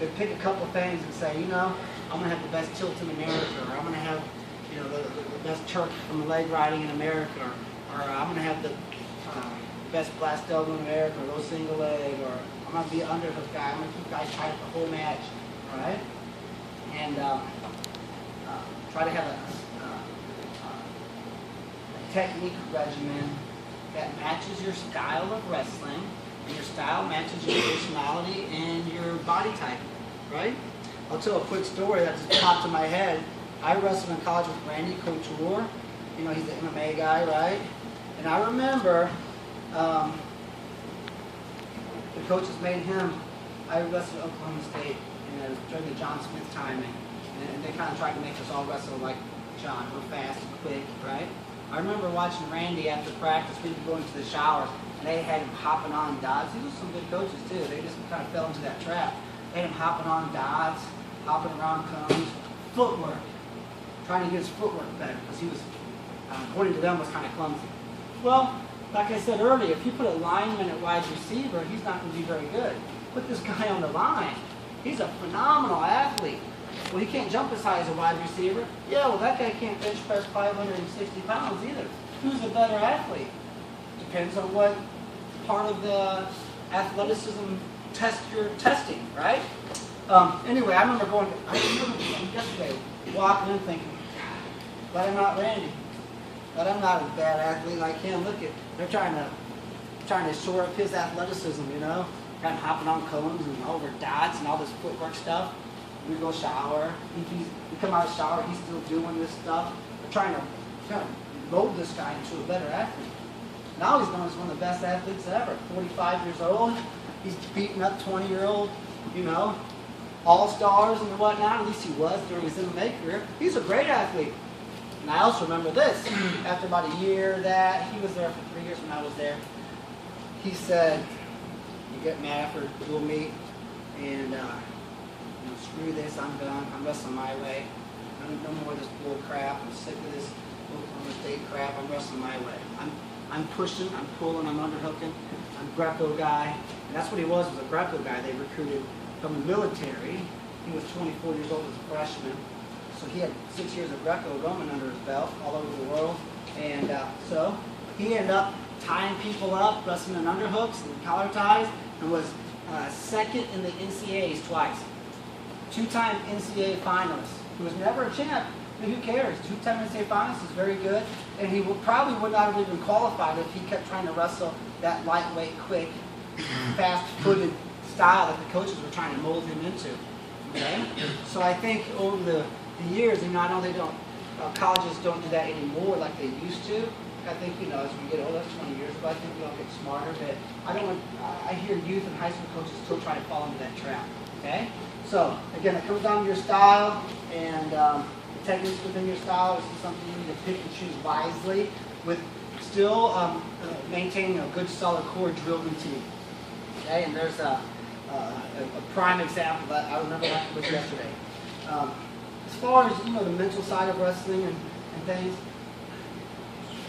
they pick a couple things and say, you know, I'm going to have the best tilt in America, or I'm going to have, you know, the best Turk from the leg riding in America, or I'm going to have the best blast elbow in America, or low single leg, or I'm going to be an underhook guy. I'm going to keep guys tight the whole match, all right? And try to have a technique regimen that matches your style of wrestling, and your style matches your personality and your body type, right? I'll tell a quick story that just popped in my head. I wrestled in college with Randy Couture. You know, he's the MMA guy, right? And I remember the coaches made him. I wrestled at Oklahoma State, and it was during the John Smith timing, and they kind of tried to make us all wrestle like John, real fast and quick, right? I remember watching Randy after practice. We'd be going to the showers, and they had him hopping on dots. These were some good coaches too. They just kind of fell into that trap. They had him hopping on dots, hopping around cones, footwork, trying to get his footwork better because he was, according to them, was kind of clumsy. Well, like I said earlier, if you put a lineman at wide receiver, he's not going to be very good. Put this guy on the line. He's a phenomenal athlete. Well, he can't jump as high as a wide receiver. Yeah, well, that guy can't bench press 560 pounds either. Who's a better athlete? Depends on what part of the athleticism test you're testing, right? Anyway, I remember yesterday, walking in thinking, but I'm not Randy. But I'm not a bad athlete like him. Look at, they're trying to shore up his athleticism, you know? Kind of hopping on cones and over dots and all this footwork stuff. We go shower. We come out of the shower, he's still doing this stuff. We're trying to kind of mold this guy into a better athlete. Now he's known as one of the best athletes ever. 45 years old. He's beating up 20-year-old, you know, all-stars and whatnot. At least he was during his MMA career. He's a great athlete. And I also remember this. After about a year that, he was there for 3 years when I was there, he said, you get mad for dual meet, and you know, screw this, I'm done. I'm wrestling my way. No more of this bull crap. I'm sick of this Oklahoma State crap. I'm wrestling my way. I'm pushing, I'm pulling, I'm underhooking. I'm a Greco guy. And that's what he was a Greco guy. They recruited from the military. He was 24 years old as a freshman. So he had 6 years of Greco-Roman under his belt all over the world. And so he ended up tying people up, wrestling in underhooks and collar ties, and was second in the NCAAs twice. Two-time NCAA finalist. He was never a champ, but who cares? Two-time NCAA finalist is very good, and he probably would not have even qualified if he kept trying to wrestle that lightweight, quick, fast-footed style that the coaches were trying to mold him into. Okay? So I think over the years, and I know they don't, colleges don't do that anymore like they used to. I think, you know, as we get older, that's 20 years ago, I think we all get smarter, but I hear youth and high school coaches still trying to fall into that trap, okay? So, again, it comes down to your style, and the techniques within your style is something you need to pick and choose wisely, with still maintaining a good, solid core drill routine, okay? And there's a prime example that I remember that was yesterday. As far as, you know, the mental side of wrestling and things,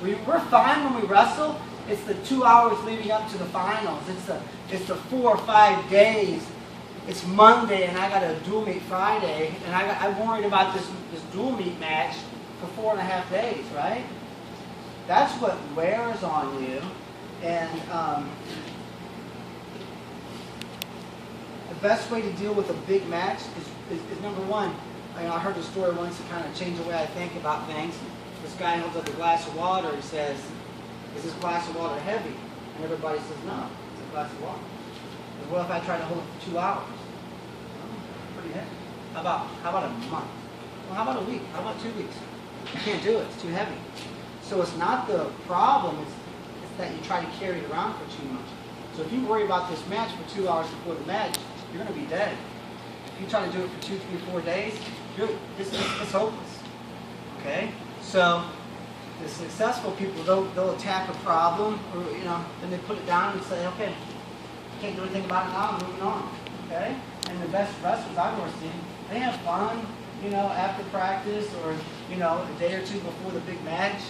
we're fine when we wrestle. It's the 2 hours leading up to the finals. It's the 4 or 5 days. It's Monday and I got a dual meet Friday, and I'm worried about this dual meet match for 4.5 days, right? That's what wears on you. And the best way to deal with a big match is number one. I heard a story once that kind of changed the way I think about things. This guy holds up a glass of water and says, is this glass of water heavy? And everybody says, no, it's a glass of water. But what if I try to hold it for 2 hours? Oh, pretty heavy. How about a month? Well, how about a week? How about 2 weeks? You can't do it. It's too heavy. So it's not the problem. It's that you try to carry it around for too much. So if you worry about this match for 2 hours before the match, you're going to be dead. If you try to do it for 2, 3, 4 days, it's hopeless. Okay? So the successful people, they'll attack a problem, or then they put it down and say, okay, can't do anything about it now, I'm moving on. Okay? And the best wrestlers I've ever seen, they have fun, after practice, or a day or two before the big match.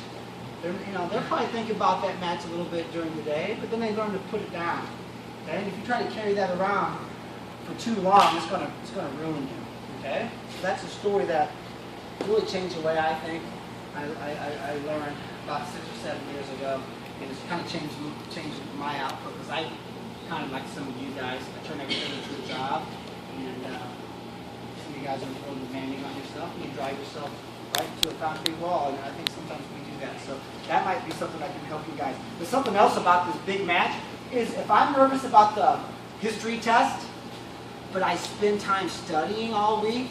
They'll probably think about that match a little bit during the day, but then they learn to put it down. Okay? And if you try to carry that around, for too long, it's gonna ruin you. Okay, so that's a story that really changed the way I think. I learned about 6 or 7 years ago, and it's kind of changed my output because I kind of like some of you guys. I turn everything into a job, and some of you guys are more demanding on yourself, and you drive yourself right into a concrete wall. And I think sometimes we do that. So that might be something that can help you guys. But something else about this big match is if I'm nervous about the history test, but I spend time studying all week,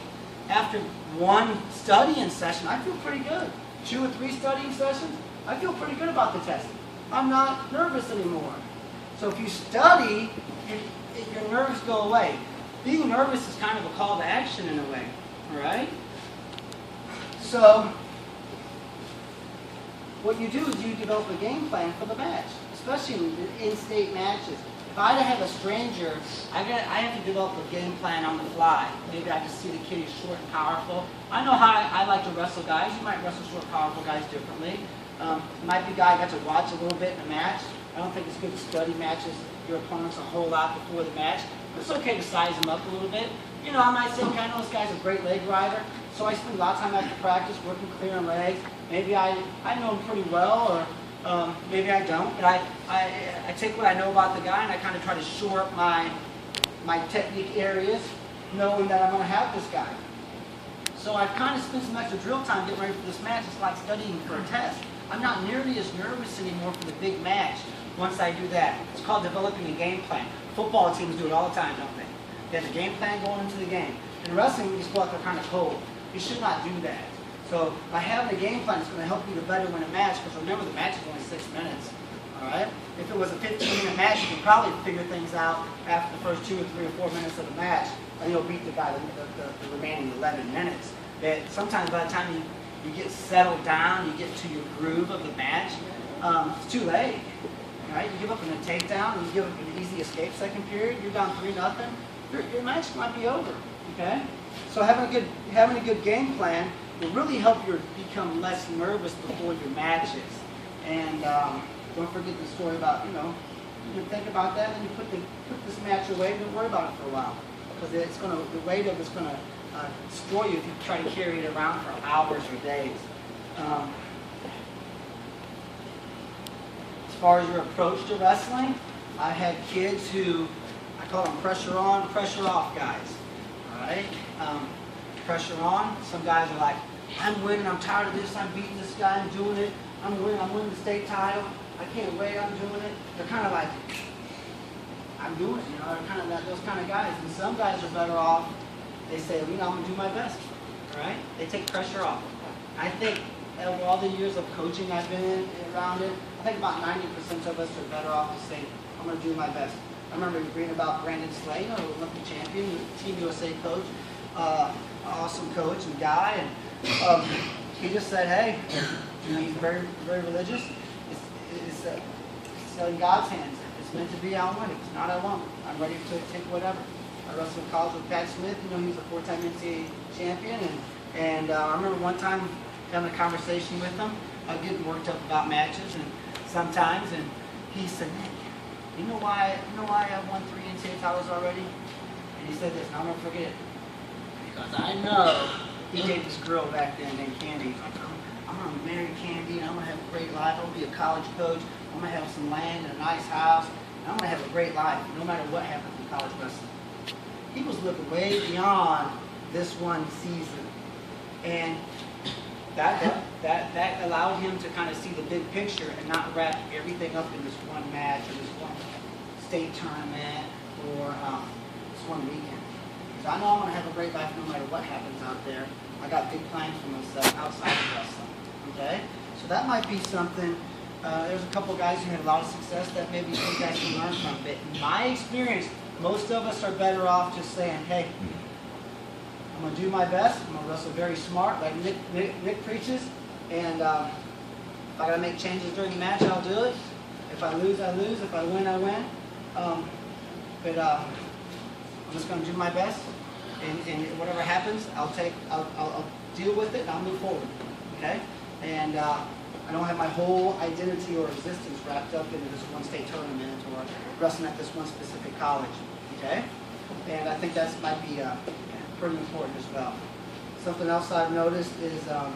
after one studying session, I feel pretty good. 2 or 3 studying sessions, I feel pretty good about the test. I'm not nervous anymore. So if you study, your nerves go away. Being nervous is kind of a call to action in a way, all right? So what you do is you develop a game plan for the match, especially in in-state matches. If I have a stranger, I have to develop a game plan on the fly. Maybe I just see the kid is short and powerful. I know how I like to wrestle guys. You might wrestle short, powerful guys differently. It might be a guy I got to watch a little bit in a match. I don't think it's good to study matches, your opponents a whole lot before the match. But it's okay to size them up a little bit. You know, I might say, okay, I know this guy's a great leg rider, so I spend a lot of time after practice working clearing legs. Maybe I know him pretty well, or maybe I don't, but I take what I know about the guy and I kind of try to shore up my technique areas, knowing that I'm going to have this guy. So I've kind of spent some extra drill time getting ready for this match. It's like studying for a test. I'm not nearly as nervous anymore for the big match once I do that. It's called developing a game plan. Football teams do it all the time, don't they? They have a game plan going into the game. In wrestling, we just go out there kind of cold. You should not do that. So by having a game plan, it's going to help you to better win a match, because remember, the match is only 6 minutes. All right? If it was a 15-minute match, you can probably figure things out after the first 2 or 3 or 4 minutes of the match, and you'll beat the guy the remaining 11 minutes. But sometimes by the time you get settled down, you get to your groove of the match, it's too late. All right? You give up in a takedown, and you give up an easy escape second period, you're down 3-0, your match might be over. Okay? So having a good game plan will really help you become less nervous before your matches. And don't forget the story about, you think about that, and you put this match away, don't worry about it for a while, because the weight of it's going to destroy you if you try to carry it around for hours or days. As far as your approach to wrestling, I had kids who, I call them pressure on, pressure off guys. All right? Pressure on, some guys are like, I'm winning, I'm tired of this, I'm beating this guy, I'm doing it, I'm winning the state title, I can't wait, I'm doing it. They're kind of like, I'm doing it, they're kind of those kind of guys. And some guys are better off, they say, I'm going to do my best, all right? They take pressure off. I think over all the years of coaching I've been around it, I think about 90% of us are better off to say, I'm going to do my best. I remember reading about Brandon Slay, Olympic champion, Team USA coach, awesome coach and guy, and he just said, hey, he's very, very religious. It's in God's hands. If it's meant to be, I'll win. If it's not, I won't. I'm ready to take whatever. I wrestled in college with Pat Smith. He was a 4-time NCAA champion, and I remember one time having a conversation with him. I was getting worked up about matches, and sometimes, and he said, Nick, you know why I've won 3 NCAA titles already? And he said this, and I'll never forget it. Because I know he dated this girl back then named Candy. He's like, I'm going to marry Candy, and I'm going to have a great life. I'm going to be a college coach. I'm going to have some land and a nice house. And I'm going to have a great life, no matter what happens in college wrestling. He was looking way beyond this one season. And that allowed him to kind of see the big picture and not wrap everything up in this one match or this one state tournament or this one weekend. Because I know I'm going to have a great life no matter what happens out there. I got big plans for myself outside of wrestling. Okay? So that might be something. There's a couple guys who had a lot of success that maybe you guys can learn from. But in my experience, most of us are better off just saying, hey, I'm going to do my best. I'm going to wrestle very smart, like Nick preaches. And if I got to make changes during the match, I'll do it. If I lose, I lose. If I win, I win. But I'm just going to do my best. And whatever happens, I'll deal with it and I'll move forward. Okay? And I don't have my whole identity or existence wrapped up into this one state tournament or wrestling at this one specific college. Okay? And I think that might be pretty important as well. Something else I've noticed is I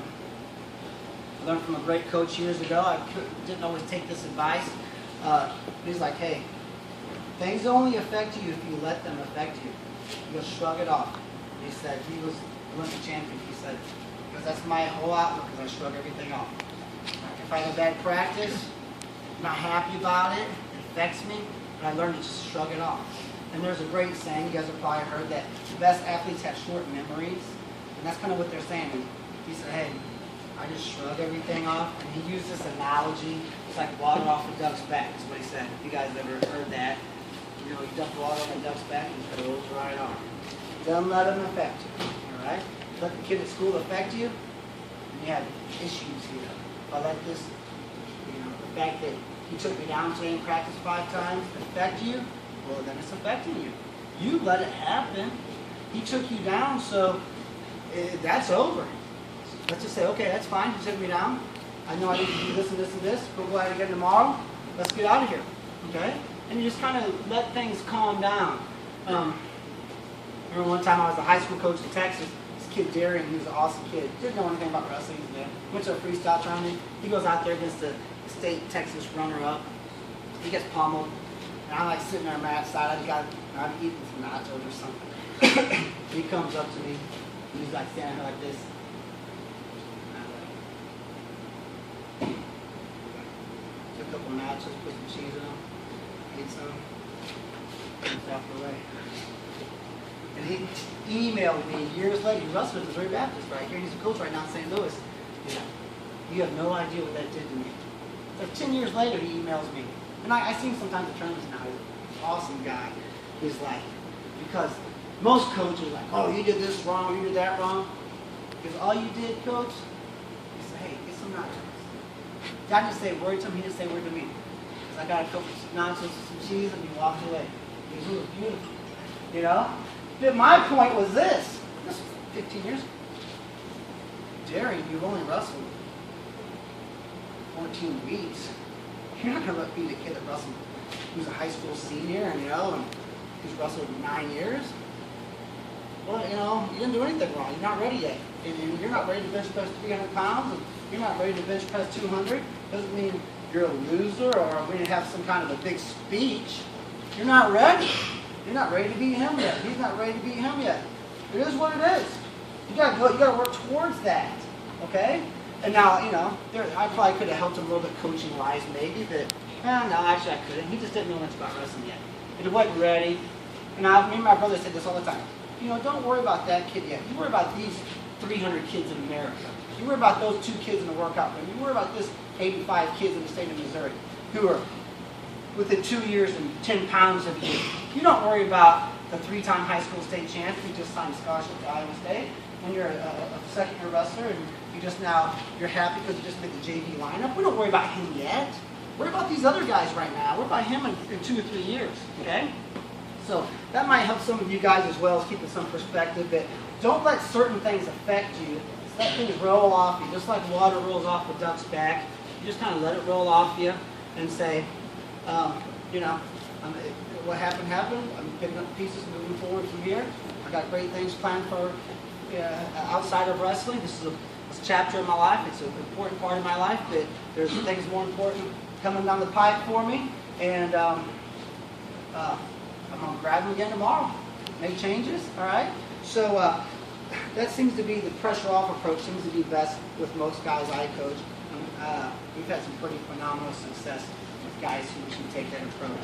learned from a great coach years ago. I didn't always take this advice. He's like, hey, things only affect you if you let them affect you. You'll shrug it off. He said, he was Olympic champion. He said, because that's my whole outlook, is I shrug everything off. If I have a bad practice, I'm not happy about it, it affects me, but I learn to just shrug it off. And there's a great saying, you guys have probably heard, that the best athletes have short memories. And that's kind of what they're saying. And he said, hey, I just shrug everything off. And he used this analogy. It's like water off a duck's back, is what he said. If you guys ever heard that. You know, you dump water on a duck's back and it rolls right on. Don't let them affect you. All right? Let the kid at school affect you, and you have issues here. If I let this, the fact that he took me down today in practice 5 times affect you, well, then it's affecting you. You let it happen. He took you down, so that's over. Let's just say, okay, that's fine. He took me down. I know I need to do this and this and this. We'll go out again tomorrow. Let's get out of here. Okay? And you just kind of let things calm down. I remember one time I was a high school coach in Texas. This kid, Darian, he was an awesome kid. Didn't know anything about wrestling. Went to a freestyle tournament. He goes out there against the state Texas runner-up. He gets pummeled. And I'm like sitting there on my side. I'm eating some nachos or something. He comes up to me. And he's like standing there like this. And I'm like, took a couple of nachos, put some cheese in them. Ate some. And walked away. And he emailed me years later. He wrestled with Missouri Baptist right here. He's a coach right now in St. Louis. Yeah. You have no idea what that did to me. So 10 years later, he emails me. And I see him sometimes at tournaments now. He's an awesome guy. He's like, because most coaches are like, oh, you did this wrong, you did that wrong. Because all you did, coach, you say, hey, get some nachos. I didn't say a word to him, he didn't say a word to me. Because I got a couple of nachos with some cheese, and he walked away. He was beautiful. You know? But my point was this. This was 15 years ago. Jerry, you've only wrestled 14 weeks. You're not going to beat a kid that wrestled, who's a high school senior, and who's wrestled 9 years. Well, you didn't do anything wrong. You're not ready yet. And you're not ready to bench press 300 pounds, and you're not ready to bench press 200. Doesn't mean you're a loser or we're going to have some kind of a big speech. You're not ready. You're not ready to beat him yet. He's not ready to beat him yet. It is what it is. You got to work towards that. Okay? And now, I probably could have helped him a little bit coaching-wise, maybe, but, no, actually I couldn't. He just didn't know much about wrestling yet. He wasn't ready. And me and my brother said this all the time. Don't worry about that kid yet. You worry about these 300 kids in America. You worry about those 2 kids in the workout room. You worry about this 85 kids in the state of Missouri who are within 2 years and 10 pounds of you. You don't worry about the 3-time high school state champ who just signed a scholarship to Iowa State when you're a second-year wrestler and you're happy because you just made the JV lineup. We don't worry about him yet. Worry about these other guys right now. Worry about him in 2 or 3 years, okay? So that might help some of you guys as well as keeping some perspective, but don't let certain things affect you. Just let things roll off you, just like water rolls off a duck's back. You just kind of let it roll off you and say, what happened, happened. I'm picking up pieces moving forward from here. I got great things planned for outside of wrestling. This is a chapter in my life. It's an important part of my life, but there's things more important coming down the pipe for me. And I'm going to grab them again tomorrow. Make changes, all right? So that seems to be the pressure off approach, seems to be best with most guys I coach. We've had some pretty phenomenal success with guys who take that approach.